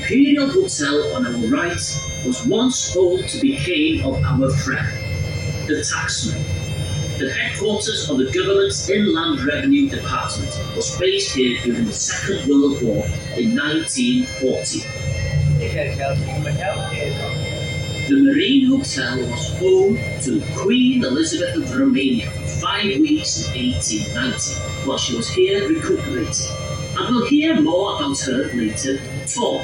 Imperial Hotel on our right was once home to the king of our friend, the taxman. The headquarters of the government's Inland Revenue Department was based here during the Second World War in 1940. The Marine Hotel was home to Queen Elizabeth of Romania for 5 weeks in 1890, while she was here recuperating. And we'll hear more about her later tour.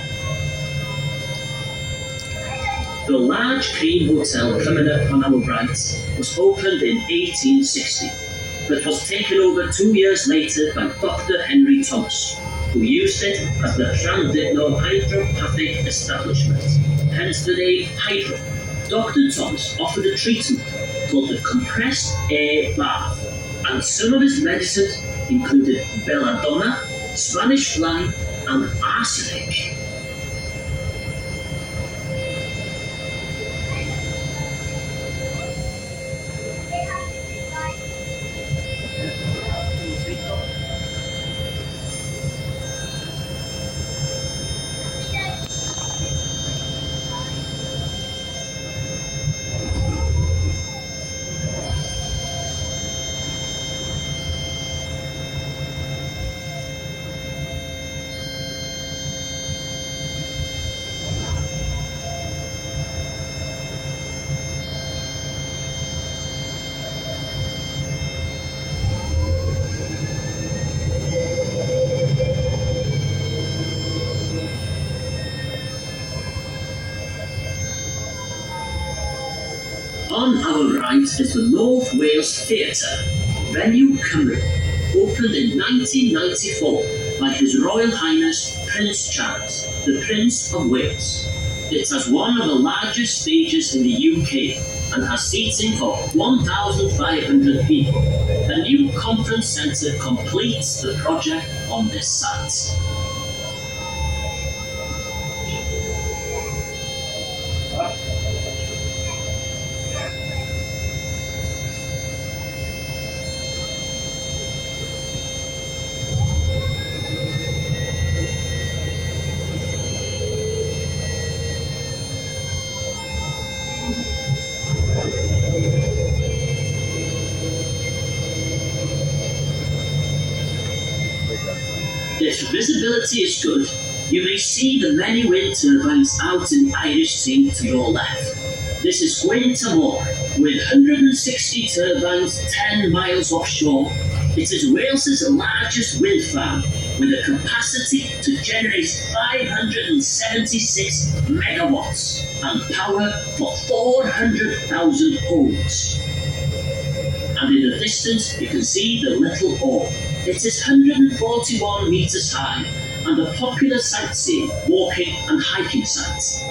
The large Cream Hotel coming up on our right was opened in 1860, but was taken over 2 years later by Dr. Henry Thomas, who used it as the Landdudno hydropathic establishment, hence the name Hydro. Dr. Thomas offered a treatment called the compressed air bath, and some of his medicines included belladonna, Spanish fly, and arsenic. On our right is the North Wales Theatre, Venue Cymru, opened in 1994 by His Royal Highness Prince Charles, the Prince of Wales. It has one of the largest stages in the UK and has seating for 1,500 people. A new conference centre completes the project on this site. If visibility is good, you may see the many wind turbines out in the Irish Sea to your left. This is Gwyn Tymor, with 160 turbines 10 miles offshore. It is Wales's largest wind farm, with a capacity to generate 576 megawatts and power for 400,000 homes. And in the distance you can see the Little Orb. It is 141 metres high and a popular sightseeing, walking and hiking site.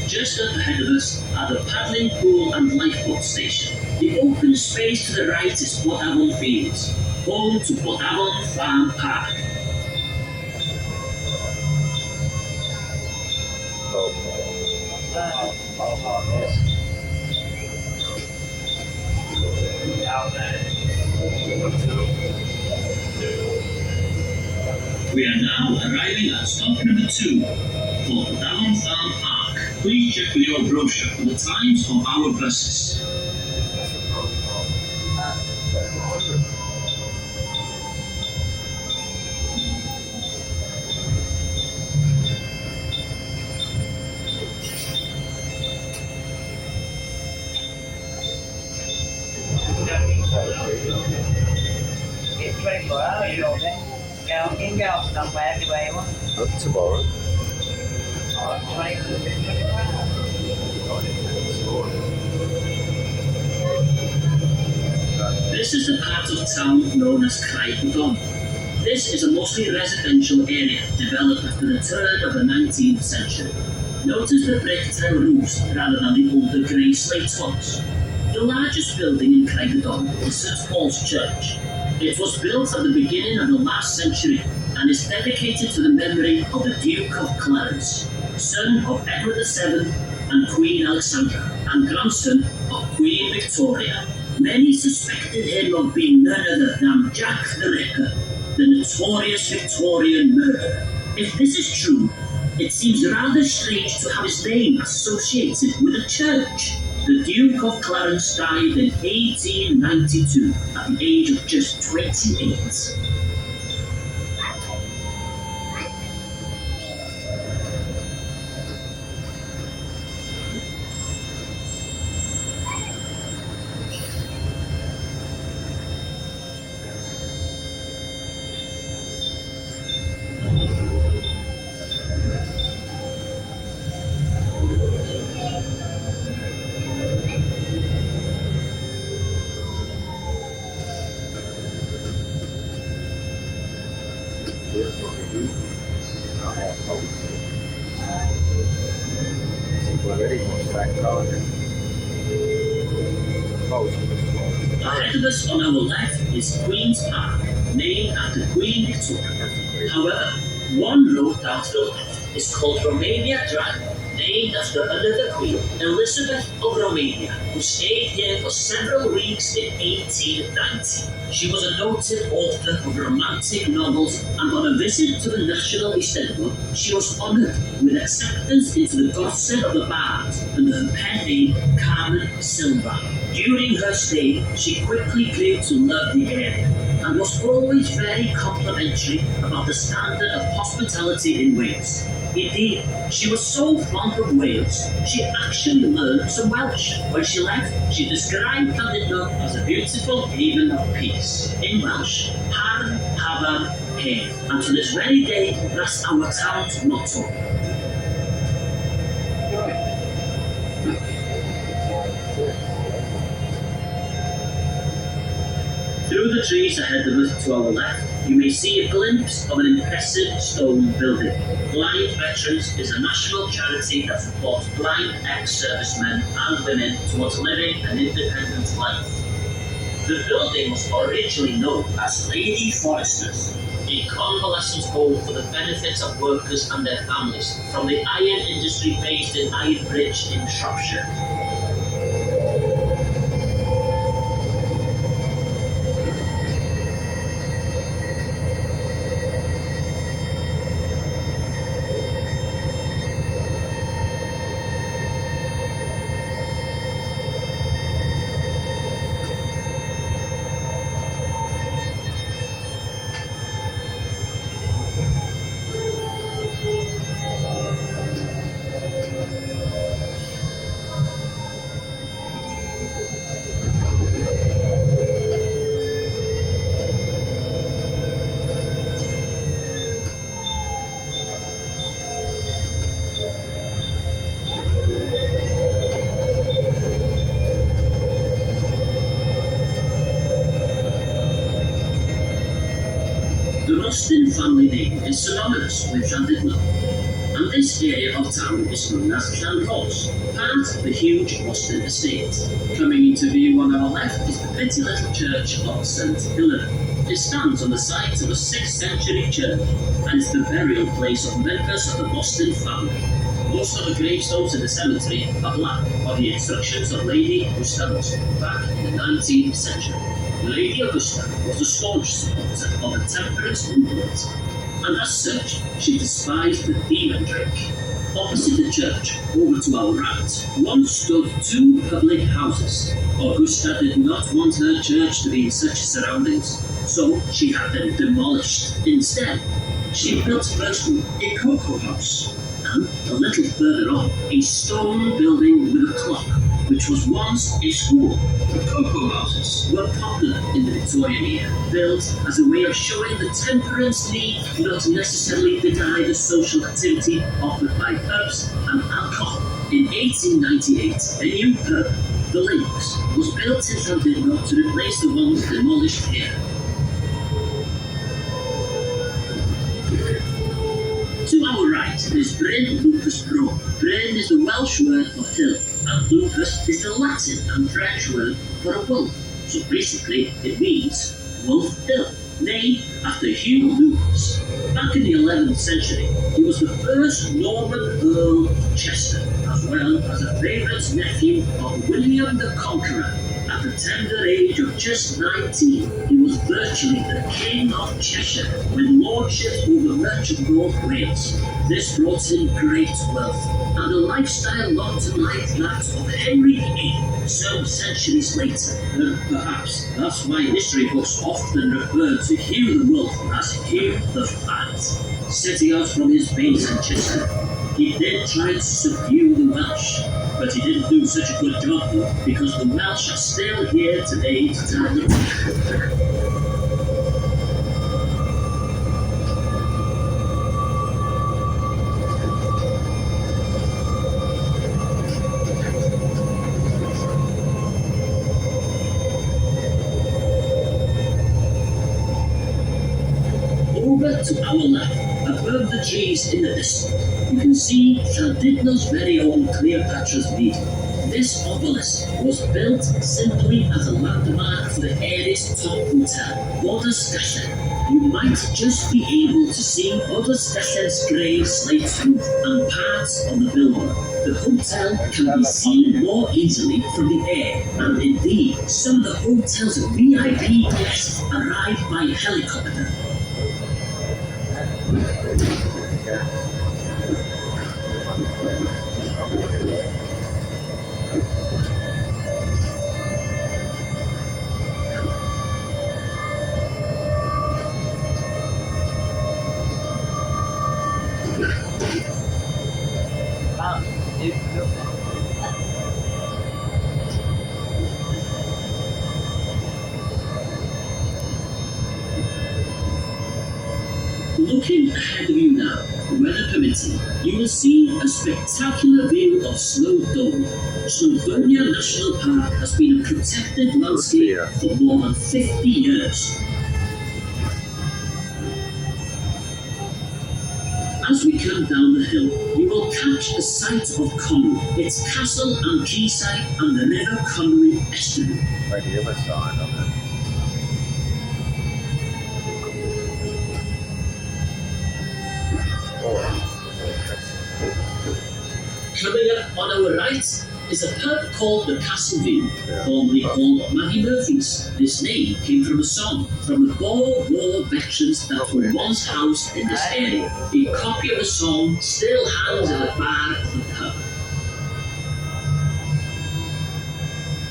Just up ahead of us are the paddling pool and lifeboat station. The open space to the right is Port Avon Fields, home to Port Avon Farm Park. Oh. We are now arriving at stop number 2 for Davon Farm Park. Please check with your brochure for the times of our buses. It's 24 hours, you know that. Out in out somewhere anyway, what? Up tomorrow. 24 hours. This is the part of town known as Craigdon. This is a mostly residential area developed after the turn of the 19th century. Notice the brick tile roofs rather than the older grey slate ones. The largest building in Craigdon is St Paul's Church. It was built at the beginning of the last century and is dedicated to the memory of the Duke of Clarence, son of Edward VII and Queen Alexandra, and grandson of Queen Victoria. Many suspected him of being none other than Jack the Ripper, the notorious Victorian murderer. If this is true, it seems rather strange to have his name associated with a church. The Duke of Clarence died in 1892 at the age of just 28. Ahead of us on our left is Queen's Park, named after Queen Victoria. However, one road down to the left is called Romania Drive, named after another queen, Elizabeth of Romania, who stayed here for several weeks in 1890. She was a noted author of romantic novels, and on a visit to the National Istanbul, she was honoured with acceptance into the Godson of the Bards under her pen name Carmen Silva. During her stay, she quickly grew to love the area and was always very complimentary about the standard of hospitality in Wales. Indeed, she was so fond of Wales, she actually learned some Welsh. When she left, she described Landdudno as a beautiful haven of peace. In Welsh, Harn Havan Hedd. And to this very day, that's our town's motto. Through the trees ahead of us to our left, you may see a glimpse of an impressive stone building. Blind Veterans is a national charity that supports blind ex-servicemen and women towards living an independent life. The building was originally known as Lady Forester's, a convalescent home for the benefit of workers and their families from the iron industry based in Ironbridge in Shropshire. The Mostyn family name is synonymous with Landdudno, and this area of town is known as Llanrhos, part of the huge Mostyn estate. Coming into view on our left is the pretty little church of St Hilary. It stands on the site of a 6th century church and is the burial place of members of the Mostyn family. Most of the gravestones in the cemetery are black of the instructions of Lady Augusta back in the 19th century. Lady Augusta was a staunch supporter of the temperance movement, and as such, she despised the demon drink. Opposite the church, over to our right, once stood two public houses. Augusta did not want her church to be in such surroundings, so she had them demolished. Instead, she built first a cocoa house, and a little further on, a stone building with a clock, which was once a school. The cocoa houses were popular in the Victorian era, built as a way of showing the temperance need not necessarily deny the social activity offered by pubs and alcohol. In 1898, a new pub, the Links, was built in Llandudno to replace the ones demolished here. To our right is Bryn Lucas Bro. Bryn is the Welsh word for hill, and Lucas is the Latin and French word for a wolf. So basically, it means Wolf Hill, named after Hugh Lucas. Back in the 11th century, he was the first Norman Earl of Chester, as well as a favourite nephew of William the Conqueror. At the tender age of just 19, he was virtually the King of Cheshire, with lordship over much of North Wales. This brought him great wealth, and a lifestyle not unlike that of Henry VIII some centuries later. And perhaps that's why history books often refer to Hugh the Wolf as Hugh the Fat. Setting out from his base in Chester, he did try to subdue the Welsh, but he didn't do such a good job though, because the Welsh are still here today to tell the tale. Over to our left, above the trees in the distance, you can see Llandudno's very own Cleopatra's Needle. This obelisk was built simply as a landmark for the area's top hotel, Bodysgallon. You might just be able to see Bodysgallon's grey slate roof and parts of the building. The hotel can be seen more easily from the air, and indeed, some of the hotel's VIP guests arrive by helicopter. Looking ahead of you now, weather permitting, you will see a spectacular view of Snowdonia. Snowdonia National Park has been a protected landscape for more than 50 years. As we come down the hill, you will catch a sight of Conwy, its castle and quayside, and the River Conwy estuary. Right, the other side of it. Coming up on our right is a pub called the Castle View, formerly called Maggie Murphy's. This name came from a song from the Boer War veterans that were once housed in this area. A copy of the song still hangs in the bar of the pub.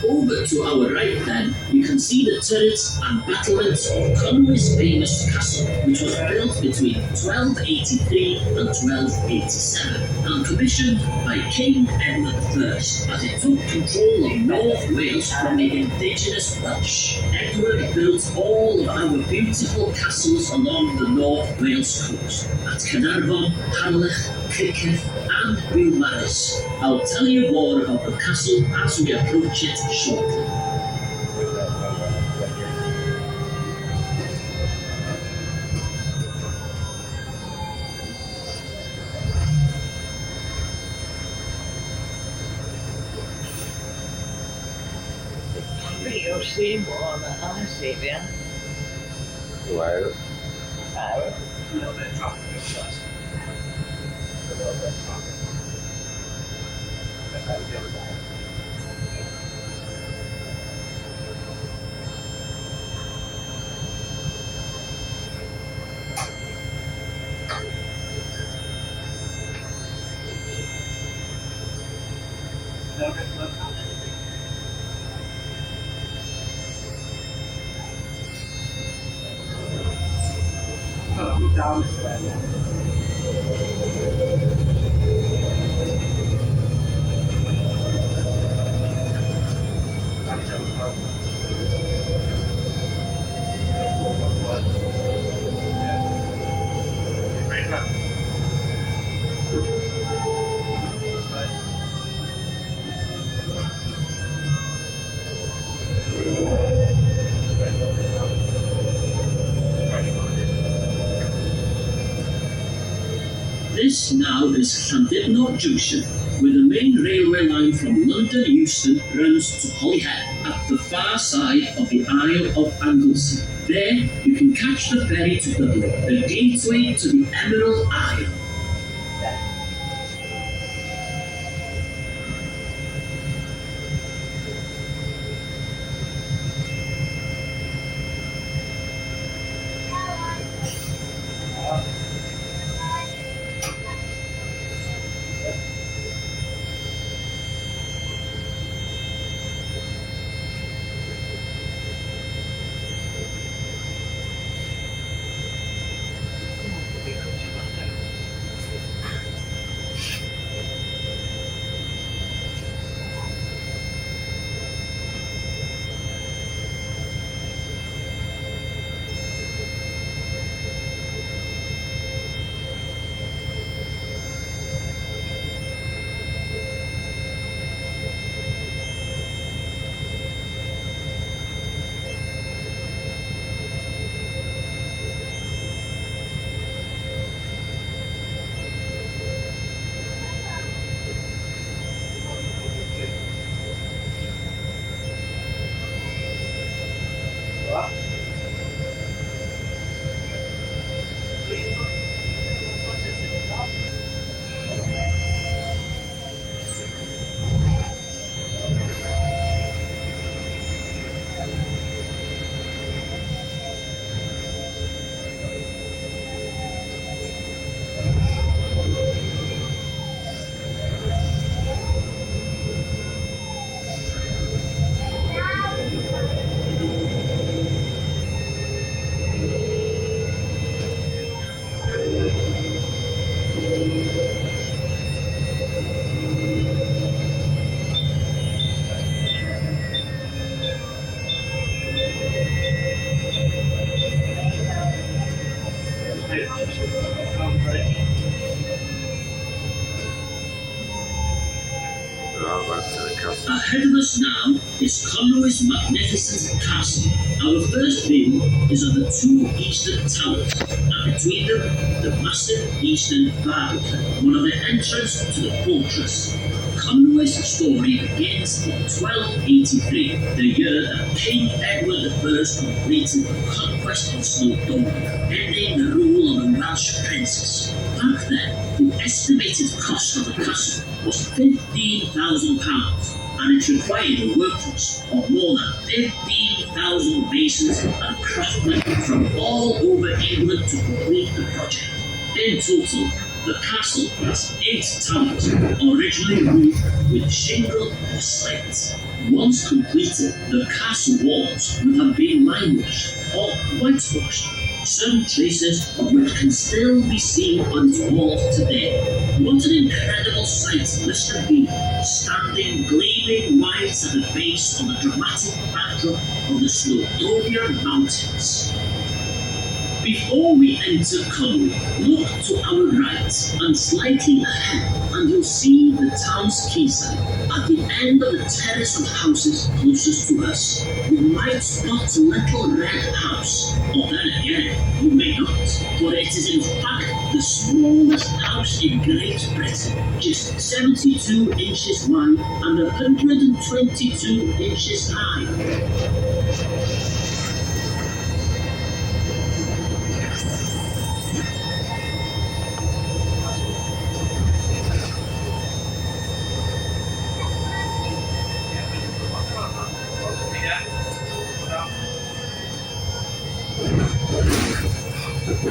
Over to our right then, you can see the turrets and battlements of Conwy's famous castle, which was built between 1283 and 1287, and commissioned by King Edward I as it took control of North Wales from the indigenous Welsh. Edward built all of our beautiful castles along the North Wales coast, at Caernarfon, Harlech, Criccieth and Beaumaris. I'll tell you more about the castle as we approach it shortly. You'll see more than I see there. Where? A little bit of traffic, yes. A little bit of traffic. Down. This now is Llandudno Junction, where the main railway line from London Euston runs to Holyhead at the far side of the Isle of Anglesey. There you can catch the ferry to Dublin, the gateway to the Emerald Isle. Ahead of us now is Conroy's magnificent castle. Our first view is of the two eastern towers, and between them the massive eastern barbican, one of the entrances to the fortress. Conroy's story begins in 1283, the year that King Edward I completed the conquest of Snowdonia, ending the rule of the Welsh princes. Back then, the estimated cost of the castle was £15,000, and it required a workforce of more than 15,000 masons and craftsmen from all over England to complete the project. In total, the castle has 8 towers, originally roofed with shingle or slate. Once completed, the castle walls would have been limewashed or whitewashed, some traces of which can still be seen on its walls today. What an incredible sight must have been, standing gleaming white at the base of the dramatic backdrop of the Snowdonia Mountains. Before we enter Conwy, look to our right and slightly ahead, and you'll see the town's quayside. At the end of the terrace of houses closest to us, you might spot a little red house, or then again, you may not, for it is in fact the smallest house in Great Britain, just 72 inches wide and 122 inches high. So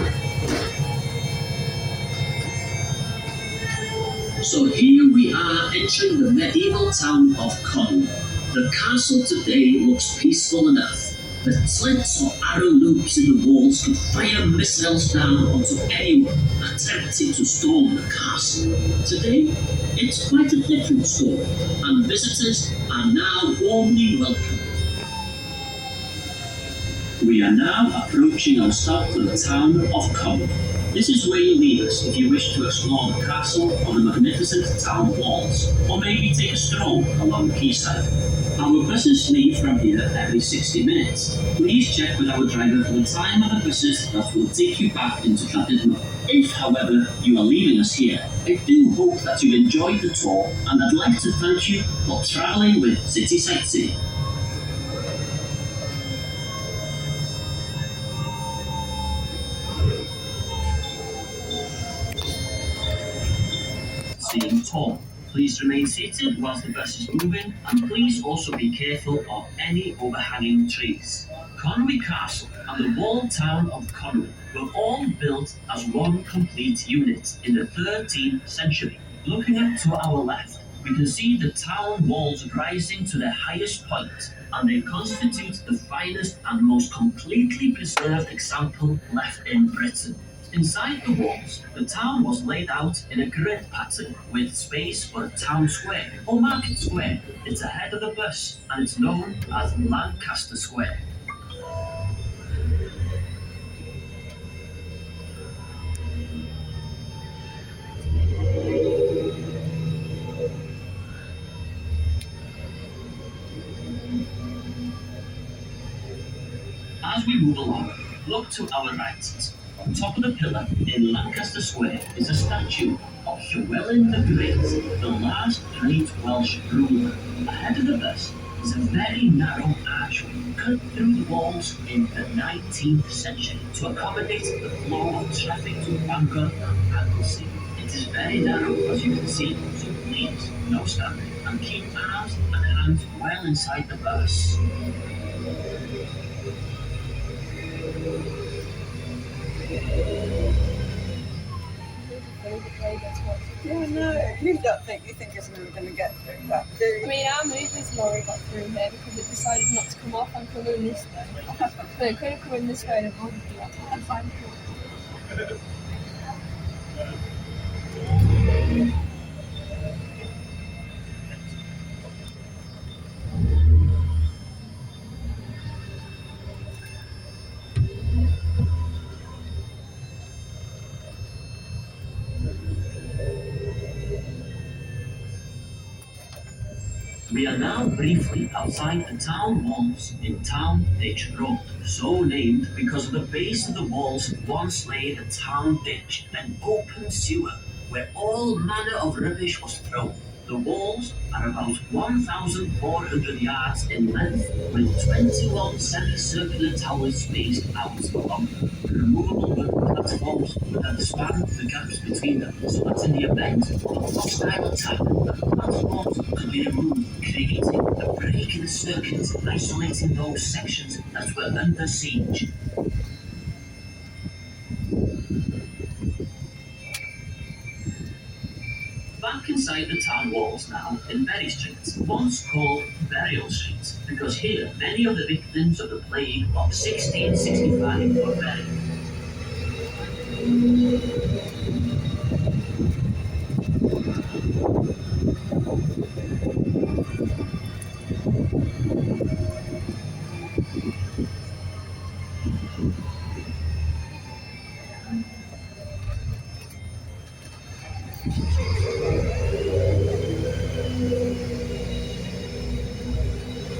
here we are entering the medieval town of Connell. The castle today looks peaceful enough, but slits or arrow loops in the walls could fire missiles down onto anyone attempting to storm the castle. Today, it's quite a different story, and visitors are now warmly welcomed. We are now approaching our stop for the town of Connell. This is where you leave us if you wish to explore the castle or the magnificent town walls, or maybe take a stroll along the quayside. Our buses leave from here every 60 minutes. Please check with our driver for the time of the buses that will take you back into Landdudno. If, however, you are leaving us here, I do hope that you enjoyed the tour, and I'd like to thank you for travelling with City Sightseeing. Seeing tour. Please remain seated whilst the bus is moving, and please also be careful of any overhanging trees. Conwy Castle and the walled town of Conwy were all built as one complete unit in the 13th century. Looking up to our left, we can see the town walls rising to their highest point, and they constitute the finest and most completely preserved example left in Britain. Inside the walls, the town was laid out in a grid pattern with space for a town square or market square. It's ahead of the bus and it's known as Lancaster Square. As we move along, look to our right. On top of the pillar in Lancaster Square is a statue of Llywelyn the Great, the last great Welsh ruler. Ahead of the bus is a very narrow archway cut through the walls in the 19th century to accommodate the flow of traffic to Bangor and Anglesey. It is very narrow, as you can see, so please, no standing, and keep arms and hands well inside the bus. Yeah, no, you don't think it's never going to get through that, do you? I mean, our movers lorry got through here because it decided not to come off and come in this way. So it could have come in this way and avoided the other. We are now briefly outside the town walls in Town Ditch Road, so named because of the base of the walls once lay a town ditch, an open sewer, where all manner of rubbish was thrown. The walls are about 1,400 yards in length, with 21 semicircular towers spaced out along them. Removable wooden platforms that span the gaps between them, so that in the event of a hostile attack, the platforms could be removed, creating a break in the circuit, isolating those sections that were under siege. Back inside the town walls now, in Berry Street, once called Burial Street, because here many of the victims of the plague of 1665 were buried.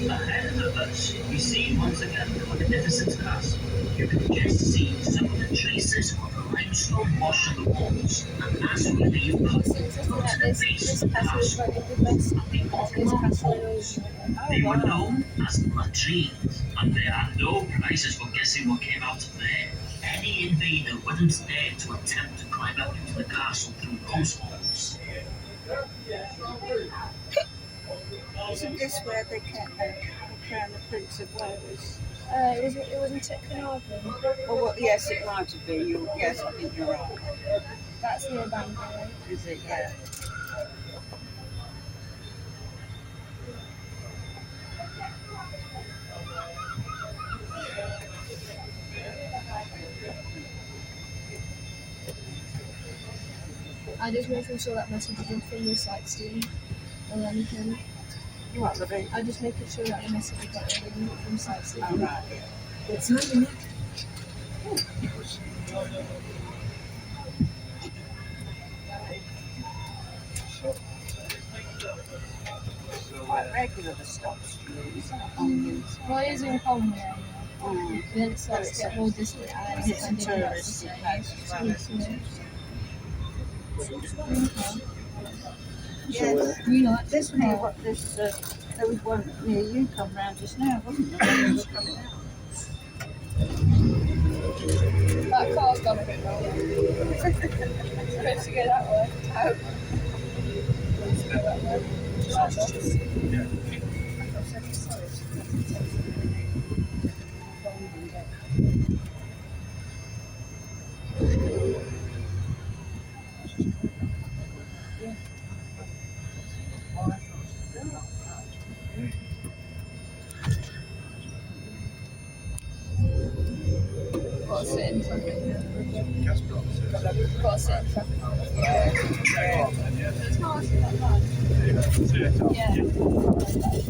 Ahead of the bus, we see once again the magnificent castle. You can just see some of the traces of the limestone wash on the walls, and as we leave, go to the base of the castle and the oblong halls. They were known as latrines, and there are no prizes for guessing what came out of there. Any invader wouldn't dare to attempt to climb up into the castle through those halls. Isn't this where they kept the crown of Prince of Wales? It wasn't at Carnarvon. Oh, well, yes, it might have been. Yes, I think you're right. That's near Bangor. Is it? Yeah. I just making sure that message is from the sightseeing, and then you can. What, lovely? I just making sure that the message is from sightseeing. Oh, right. It's not in it. Quite regular, the stops for these on these. Well, it is in Conway. Mm. Then it starts to get more distant. And It's a touristy place as well, isn't it? Yes. You like This near what this there was one near you come round just now, wasn't there? When you were coming out. that car's gone a bit wrong. Supposed to go that way. Out. Supposed to go that way. Got to sit in traffic. Got to sit in traffic. It's not actually that bad. Yeah.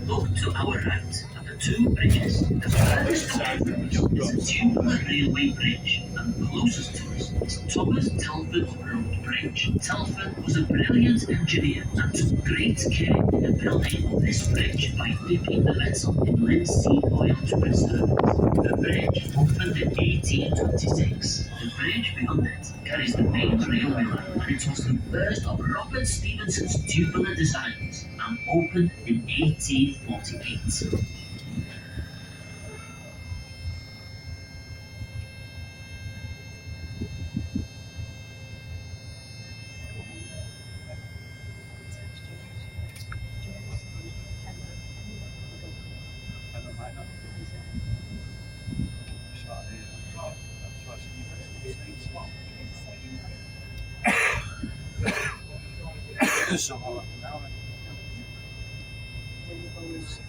Look to our right at the two bridges. The furthest bridge is the Tubman Railway Bridge, and closest to us is Thomas Telford Road Bridge. Telford was a brilliant engineer and took great care in building this bridge by dipping the metal in linseed oil to preserve it. The bridge opened in 1826. The bridge beyond it carries the main railway line, and it was the first of Robert Stephenson's tubular designs and opened in 1848.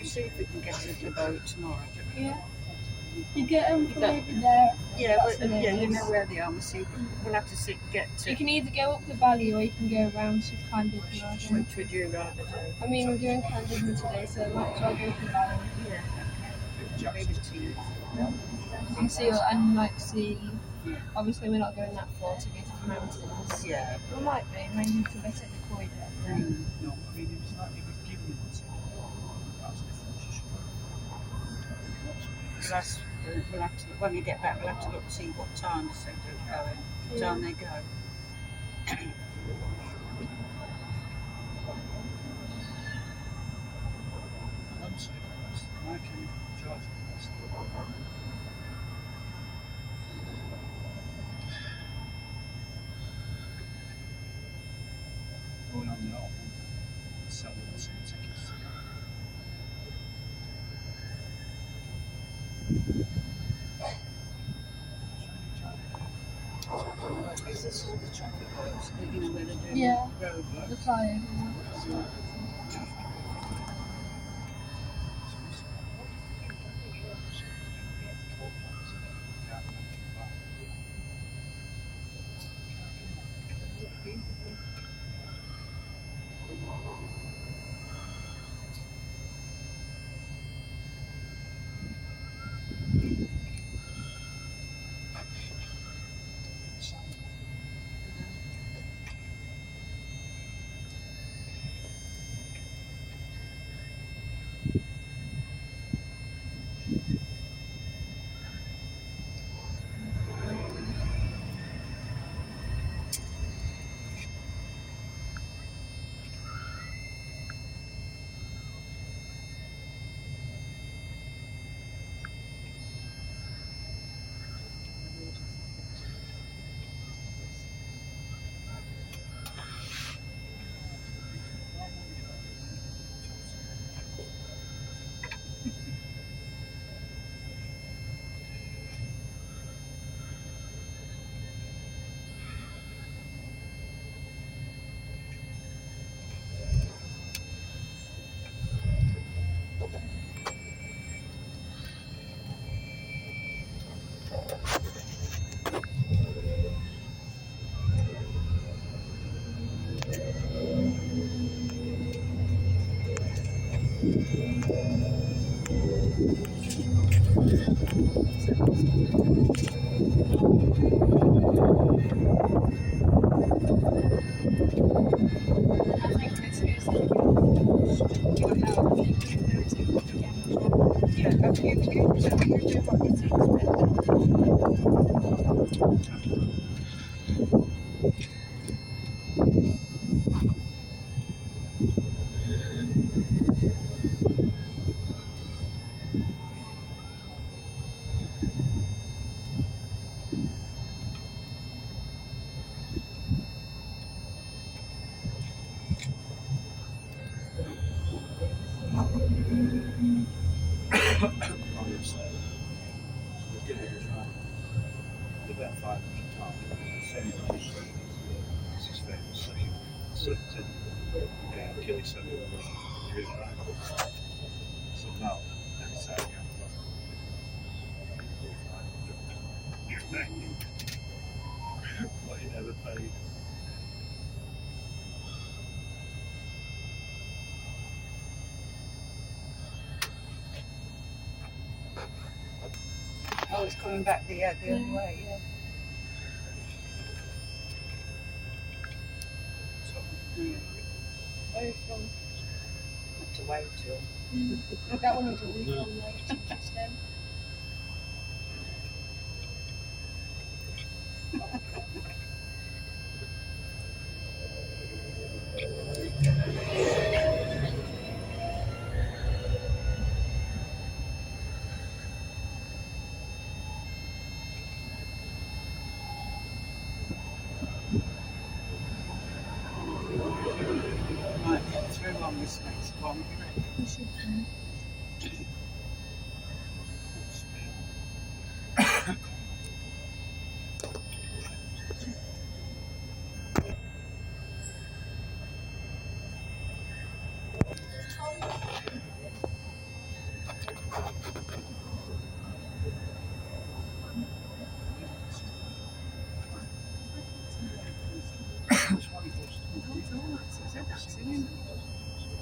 See if we can get to the boat tomorrow. Yeah. You get them from over there. Yeah, That's but, the yeah, you nearest. know where they are. We'll have to get to. You can either go up the valley or you can go around to Candidney. Which would you rather do? I mean, we're doing Candidney today, so I might as well go up the valley. Yeah. Leave it to you. You can see, and like see. Obviously, we're not going that far to go to the mountains. Yeah. We might be, maybe to visit the corridor. No, I mean, it was like it was given us. That's different. We'll have to, when we get back, we'll have to look to see what time they do go in. What time they go. I'm saying first. I can charge it first. Going on the album, selling the same tickets. Is this all the traffic lights? You know where they're doing Yeah. road The works? flyover. what is expected. Obviously, we're going to try about 500 times. This is famous session. Certain Achilles session. So now, next time what you never paid. Oh, it's coming back the other way, yeah. Very from Have to wait till. that one was a week on late just then. Might get through on this next one, you reckon? We should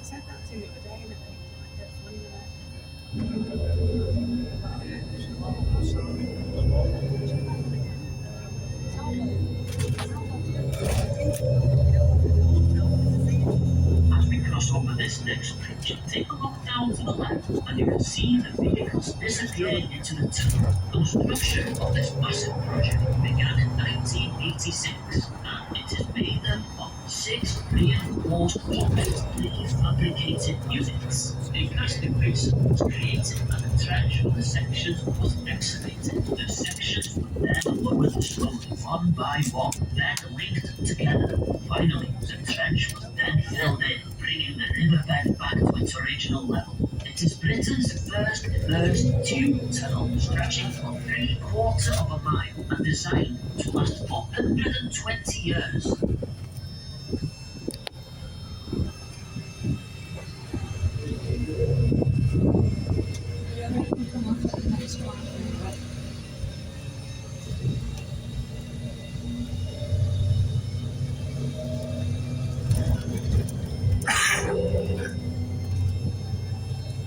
Said that to me the other day, and I think that's funny. As we cross over this next bridge, take a look down to the left and you can see the vehicles disappearing into the tunnel. Construction of this massive project began in 1986 and it is made up of 6 reinforced concrete prefabricated units. A plastic basin was created and the trench for the sections was excavated. The sections were then lowered slowly one by one, then linked together. Finally, the trench was then filled in, bringing the riverbed back to its original level. It is Britain's first immersed tube tunnel, stretching for 3/4 of a mile and designed to last for 120 years. come on to the next one.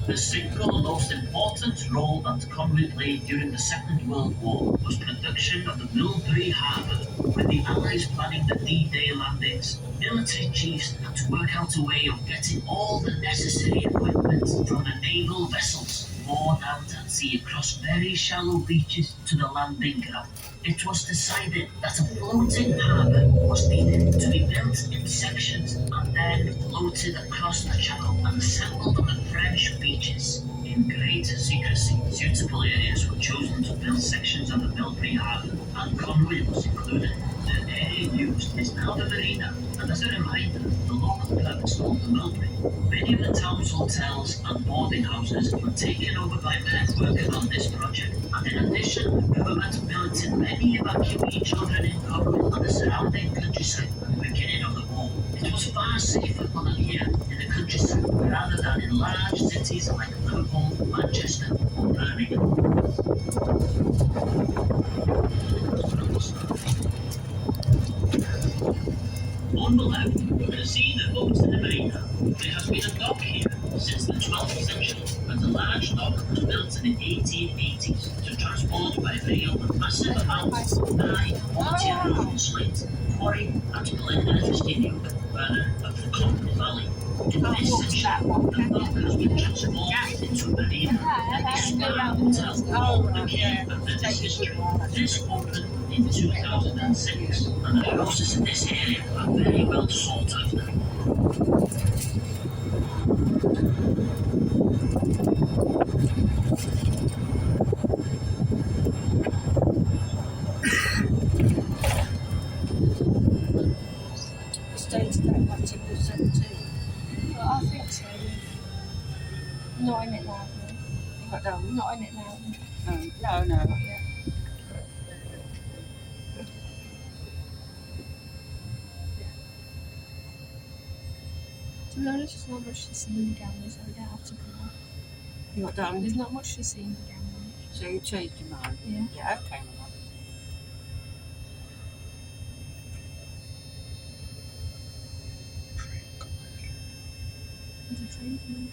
The single most important role that Conway played during the Second World War was production of the Millbury Harbour. With the Allies planning the D-Day landings, military chiefs had to work out a way of getting all the necessary equipment from the naval vessels moored out at sea across very shallow beaches to the landing ground. It was decided that a floating harbour was needed to be built in sections and then floated across the channel and assembled on the French beaches. In great secrecy, suitable areas were chosen to build sections of the Millbury Harbour, and Conway was included. The area used is now the marina, and as a reminder, the local pub is called the Millbury. Many of the town's hotels and boarding houses were taken over by men working on this project, and in addition, the government built in many evacuee children in Conway and the surrounding countryside at the beginning of the war. It was far safer to live here in the countryside rather than in large cities like Liverpool, Manchester, or Birmingham. On the left, you can see the boats in the marina. There has been a dock here since the 12th century, and a large dock was built in the 1880s to transport by rail massive amounts of high 40-year-old slate quarried at Glen Everestinian, further up the Conway Valley. This section, the park has been transformed into a marina, a spa hotel, all the key of the district. This opened in 2006, and the houses in this area are very well sought after. States that Article 17. But I think so. Not in it now. What done? Not in it now. No, no. Not yet. To be honest, there's not much to see in the gallery, so we don't have to go there. You what done? There's not much to see in the gallery. So you changed your mind? Yeah. Yeah, okay, my love. There's a train coming.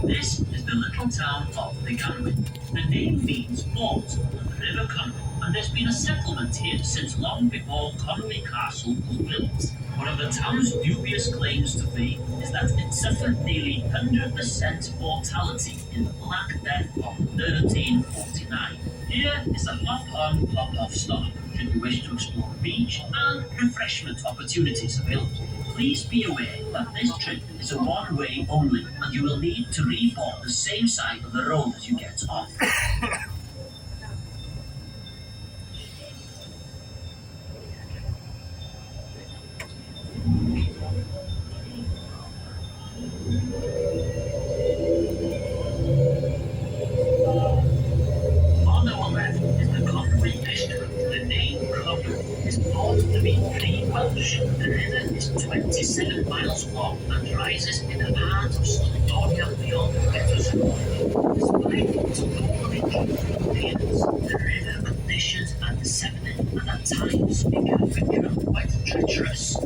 This is the little town of Leganwyn. The name means port on the River Conwy, and there's been a settlement here since long before Conwy Castle was built. One of the town's dubious claims to fame is that it suffered nearly 100% mortality in the Black Death of 1349. Here is a hop-on, hop-off stop should you wish to explore the beach and refreshment opportunities available. Please be aware that this trip is a one-way only, and you will need to reboard the same side of the road as you get off. On our left is the Conwy district. The name Conwy is thought to be Free Welsh. The river is 27 miles long and rises in the heart of Snowdonia beyond Petersburg. Despite its normally beautiful appearance, the river conditions are deceptive and at times it can become quite treacherous.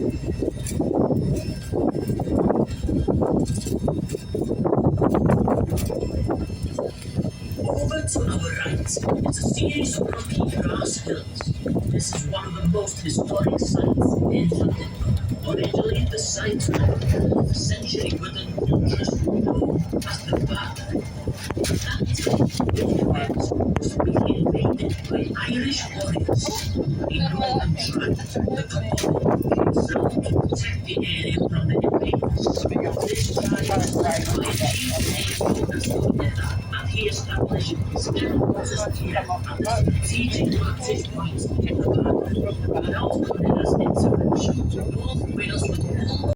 Over to our right is a series of rocky grass hills. This is one of the most historic sites in London. Originally the site of a 4th century wooden fortress known as the Barber. At that time, Wales was being invaded by Irish warriors. In Northern Tract, the Cabal came south to protect the area from the invaders. This tribe was led by a chief named Snowdonia, and he established his headquarters here at the strategic vantage point in the Barber. Without Conida's intervention, North Wales would almost